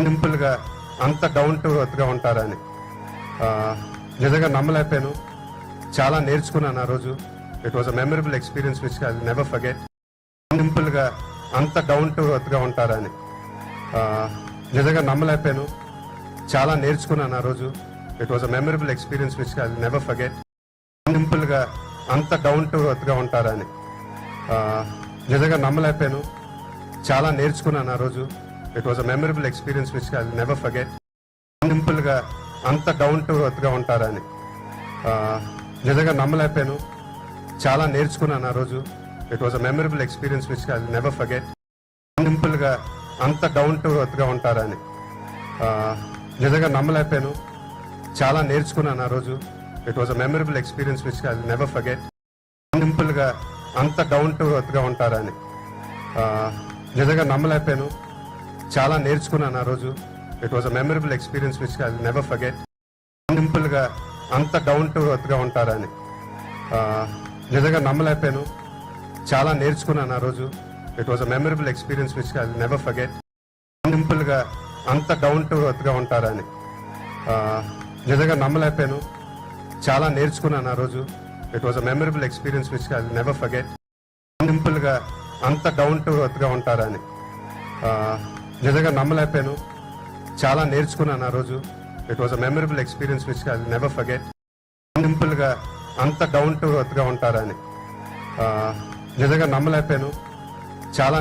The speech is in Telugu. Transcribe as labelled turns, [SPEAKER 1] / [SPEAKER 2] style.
[SPEAKER 1] సింపుల్గా అంత డౌన్ టు ఎర్త్గా ఉంటారని నిజంగా నమ్మలేకపోయాను. చాలా నేర్చుకున్నాను ఆ రోజు. It was a memorable experience which I will never forget. సింపుల్గా అంత డౌన్ టు ఎర్త్గా ఉంటారని నిజంగా నమ్మలేకపోయాను. చాలా నేర్చుకున్నాను ఆ రోజు. It was a memorable experience which I will never forget. సింపుల్గా అంత డౌన్ టు ఎర్త్గా ఉంటారని నిజంగా నమ్మలేకపోయాను. చాలా నేర్చుకున్నాను ఆ రోజు. It was a memorable experience which I will never forget. సింపుల్గా అంత డౌన్ టు ఎర్త్గా ఉంటారని నిజంగా నమ్మలేకపోయాను. చాలా నేర్చుకున్నాను ఆ రోజు. It was a memorable experience which I will never forget. సింపుల్గా అంత డౌన్ టు ఎర్త్గా ఉంటారని నిజంగా నమ్మలేకపోయాను. చాలా నేర్చుకున్నాను ఆ రోజు. It was a memorable experience which I will never forget. సింపుల్గా అంత డౌన్ టు ఎర్త్గా ఉంటారని నిజంగా నమ్మలేకపోయాను. చాలా నేర్చుకున్నాను ఆ రోజు. It was a memorable experience which I will never forget. సింపుల్గా అంత డౌన్ టు ఎర్త్గా ఉంటారని నిజంగా నమ్మలేకపోయాను. చాలా నేర్చుకున్నాను ఆ రోజు. It was a memorable experience which I will never forget. సింపుల్గా అంత డౌన్ టు ఎర్త్గా ఉంటారని నిజంగా నమ్మలేకపోయాను. చాలా నేర్చుకున్నాను ఆ రోజు. It was a memorable experience which I will never forget. సింపుల్గా అంత డౌన్ టు ఎర్త్గా ఉంటారని నిజంగా నమ్మలేకపోయాను. చాలా నేర్చుకున్నాను ఆ రోజు. It was a memorable experience which I will never forget. సింపుల్గా అంత డౌన్ టు ఎర్త్గా ఉంటారని నిజంగా నమ్మలేకపోయాను. చాలా